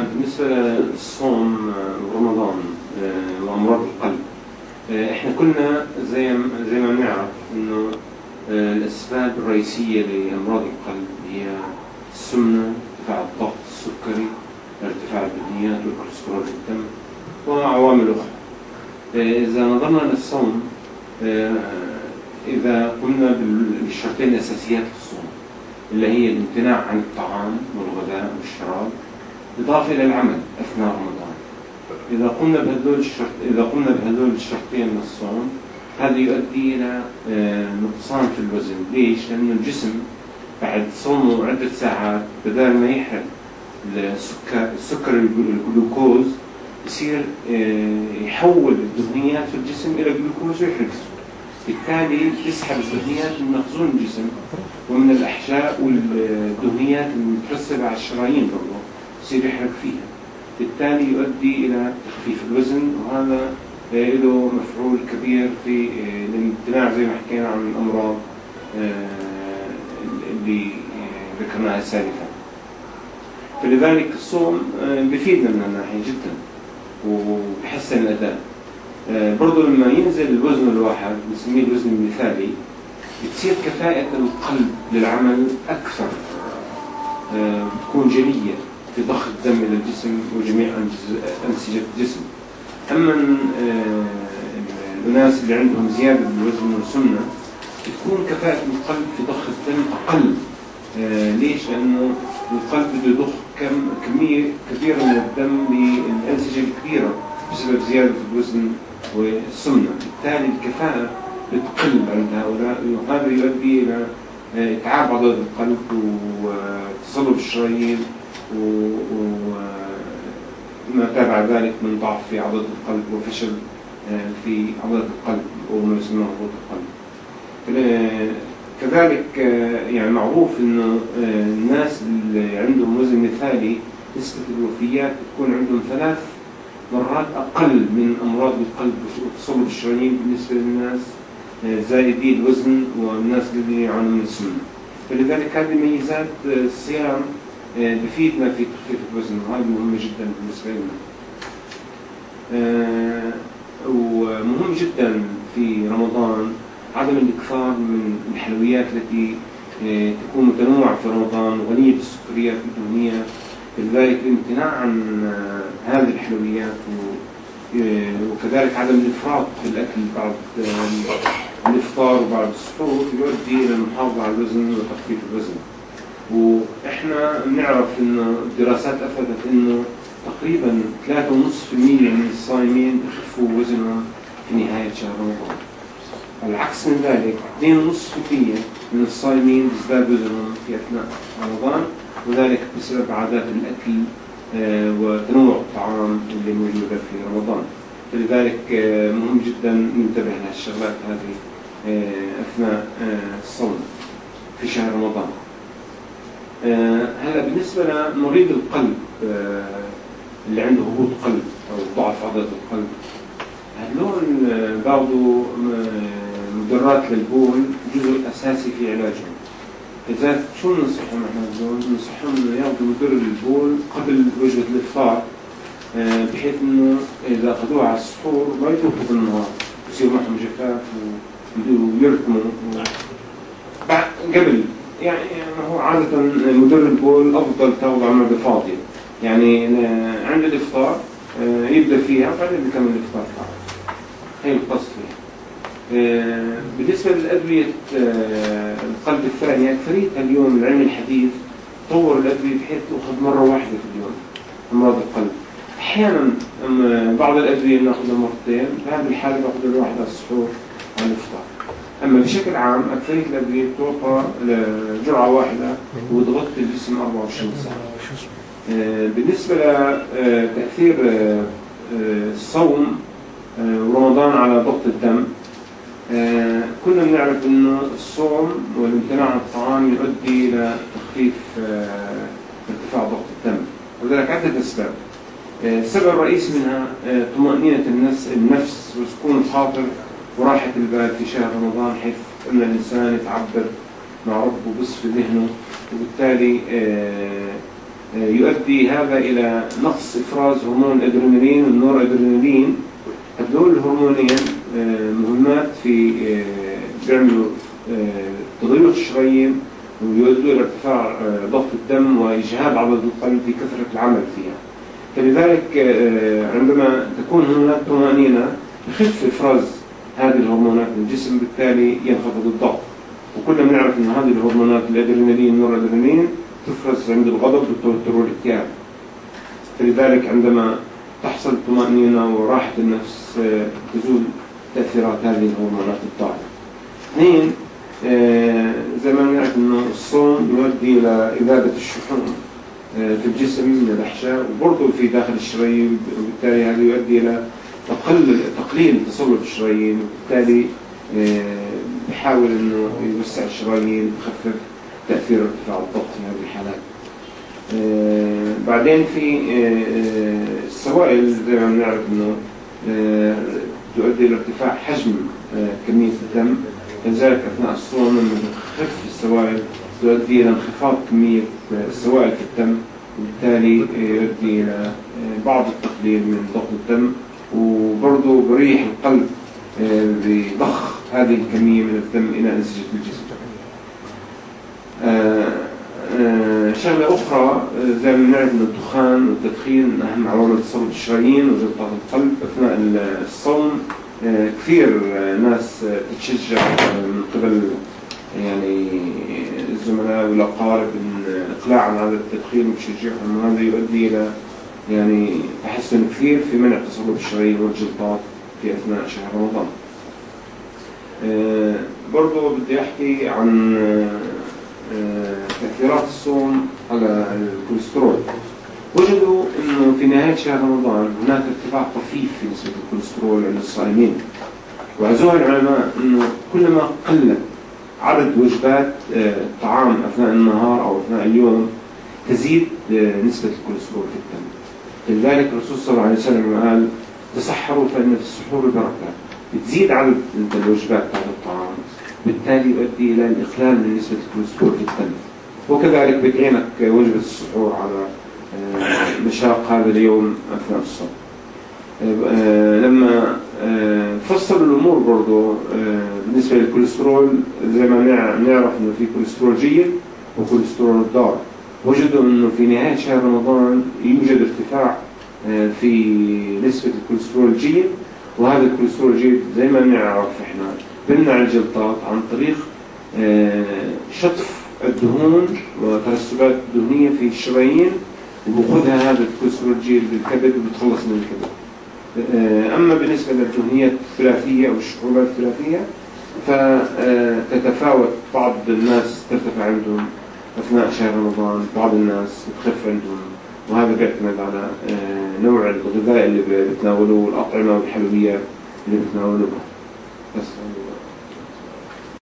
بالنسبة للصوم ورمضان وأمراض القلب، احنا كنا زي ما بنعرف انه الأسباب الرئيسية لأمراض القلب هي السمنة، ارتفاع الضغط السكري، ارتفاع البنيات والكوليسترول في الدم وعوامل أخرى. إذا نظرنا للصوم، إذا قمنا بالشرطين الأساسيات للصوم اللي هي الامتناع عن الطعام والغذاء والشراب إضافة إلى العمل أثناء رمضان، إذا قمنا بهذول الشرطين للصوم، هذا يؤدي إلى نقصان في الوزن. ليش؟ لأن الجسم بعد صومه عدة ساعات بدل ما يحرق السكر الجلوكوز يصير يحول الدهنيات في الجسم إلى جلوكوز ويحرقه، بالتالي يسحب الدهنيات من مخزون الجسم ومن الأحشاء والدهنيات المترسبة على الشرايين برضه يصير يحرق فيها، بالتالي يؤدي إلى تخفيف الوزن، وهذا له مفعول كبير في الامتناع زي ما حكينا عن الأمراض اللي ذكرناها سابقا. فلذلك الصوم بيفيدنا من الناحية جدا وبحسن الأداء. برضو لما ينزل الوزن الواحد نسميه الوزن المثالي، بتصير كفاءة القلب للعمل أكثر، بتكون جلية في ضخ الدم إلى الجسم وجميع أنسجة الجسم. أما الناس اللي عندهم زيادة بالوزن والسمنة بتكون كفاءة القلب في ضخ الدم أقل. ليش؟ لأنه القلب بده يضخ كمية كبيرة من الدم للأنسجة الكبيرة بسبب زيادة الوزن والسمنة، بالتالي الكفاءة بتقل عند هؤلاء، وهذا يؤدي إلى إتعاب عضلات القلب وتصلب الشرايين وما تابع ذلك من ضعف في عضلة القلب وفشل في عضلة القلب وما يسمى هبوط القلب. كذلك يعني معروف إنه الناس اللي عندهم وزن مثالي نسبة الوفيات تكون عندهم 3 مرات أقل من أمراض القلب وتصلب الشرايين بالنسبة للناس زايدي الوزن والناس اللي يعانون من السمنة. فلذلك هذه ميزات الصيام بفيدنا في تخفيف الوزن، وهذه مهمة جدا بالنسبة لنا. ومهم جدا في رمضان عدم الإكثار من الحلويات التي تكون متنوعة في رمضان وغنية بالسكريات والدهنية، لذلك الامتناع عن هذه الحلويات وكذلك عدم الإفراط في الأكل بعد الإفطار وبعد السحور يؤدي إلى المحافظة على الوزن وتخفيف الوزن. وإحنا بنعرف إنه الدراسات أثبتت إنه تقريبا 3.5% من الصائمين يخفوا وزنهم في نهاية شهر رمضان. العكس من ذلك 2.5% من الصائمين يزداد وزنهم في أثناء رمضان، وذلك بسبب عادات الأكل وتنوع الطعام اللي موجودة في رمضان. فلذلك مهم جدا ننتبه لهالشغلات هذه أثناء الصوم في شهر رمضان. هلا بالنسبة لمريض القلب اللي عنده هبوط قلب أو ضعف عضلة القلب، هذول بعضوا مدرات للبول جزء أساسي في علاجهم. إذا شو ننصحهم احنا هذول؟ ننصحهم إنه ياخذوا مدر للبول قبل وجبة الإفطار، بحيث إنه إذا أخذوها على السحور ما يذوقوا بالنهار يصير معهم جفاف ويرتموا قبل. يعني هو عادة مدر البول أفضل تاخذ على معدة فاضية، يعني عند الإفطار يبدأ فيها وبعدين بيكمل الإفطار فقط. هي القصد فيها. بالنسبة للأدوية القلب الثانية، أكثريتها اليوم العلم الحديث طور الأدوية بحيث تأخذ مرة واحدة في اليوم أمراض القلب. أحيانا بعض الأدوية نأخذها مرتين، في هذه الحالة نأخذ الواحدة على السحور على الإفطار. أما بشكل عام أكثرية الأدوية تعطى جرعة واحدة وتغطي الجسم 24 ساعة. بالنسبة لتأثير الصوم ورمضان على ضغط الدم، كنا بنعرف أنه الصوم والامتناع عن الطعام يؤدي إلى تخفيف ارتفاع ضغط الدم، وذلك عدة أسباب. السبب الرئيسي منها طمأنينة النفس وسكون الخاطر وراحة البال في شهر رمضان، حيث أن الإنسان يتعبد مع ربه بصفي ذهنه، وبالتالي يؤدي هذا إلى نقص إفراز هرمون الأدرينالين والنور أدرينالين. هذول الهرمونين مهمات في بيعملوا تضييق الشرايين ويؤدوا إلى ارتفاع ضغط الدم وإجهاد عضلة القلب في كثرة العمل فيها. فلذلك عندما تكون هناك طمأنينة يخف إفراز هذه الهرمونات من الجسم، بالتالي ينخفض الضغط. وكلنا نعرف أن هذه الهرمونات الأدرينالين والنور أدرينالين تفرز عند الغضب والتوتر والاكتئاب. فلذلك عندما تحصل طمأنينة وراحة النفس تزول تأثيرات هذه الهرمونات الضارة. اثنين، زي ما نعرف أنه الصوم يؤدي إلى إذابة الشحوم في الجسم من الأحشاء وبرضه في داخل الشرايين، وبالتالي هذا يؤدي إلى تقليل تصلب الشرايين، وبالتالي بحاول أنه يوسع الشرايين ويخفف تأثير ارتفاع الضغط في هذه الحالات. بعدين في السوائل زي ما نعرف أنه تؤدي إلى ارتفاع حجم كمية الدم، لذلك أثناء الصوم لما تخف السوائل تؤدي إلى انخفاض كمية السوائل في الدم، وبالتالي يؤدي إلى بعض التقليل من ضغط الدم، وبرضه بريح القلب بضخ هذه الكمية من الدم إلى أنسجة الجسم. شغلة أخرى زي ما نعرف أن الدخان والتدخين من أهم عوامل تصلب الشرايين وجلطات القلب أثناء الصوم. كثير ناس تتشجع من قبل يعني الزملاء والأقارب الإقلاع عن هذا التدخين وتشجيعهم، وهذا يؤدي إلى يعني تحسن كثير في منع تصلب الشرايين والجلطات في أثناء شهر رمضان. برضو بدي أحكي عن تأثيرات الصوم على الكوليسترول. وجدوا أنه في نهاية شهر رمضان هناك ارتفاع طفيف في نسبة الكوليسترول عند الصائمين، وعزوها العلماء أنه كلما قل عدد وجبات الطعام أثناء النهار أو أثناء اليوم تزيد نسبة الكوليسترول في الدم. لذلك الرسول صلى الله عليه وسلم قال: تصحروا فإن في السحور بركة. بتزيد عدد الوجبات تاع الطعام، بالتالي يؤدي إلى الإقلال من نسبة الكوليسترول في الدم، وكذلك بتعينك وجبة السحور على مشاق هذا اليوم أثناء الصوم. لما فصلوا الأمور برضو بالنسبة للكوليسترول، زي ما نعرف أنه في كوليسترول جيد وكوليسترول ضار. وجدوا أنه في نهاية شهر رمضان يوجد ارتفاع في نسبة الكوليسترول الجيد، وهذا الكوليسترول الجيد زي ما نعرف إحنا بمنع الجلطات عن طريق شطف الدهون وترسبات الدهنية في الشرايين، وبأخذها هذا الكوليسترول الجيد بالكبد وبتخلص من الكبد. أما بالنسبة للدهنيات الثلاثية أو الشحوبات الثلاثية فتتفاوت، بعض الناس ترتفع عندهم أثناء شهر رمضان، بعض الناس بتخف عندهم، وهذا بيعتمد على نوع الغذاء اللي بتناولوه والأطعمة والحلويات اللي بتناولوها. بس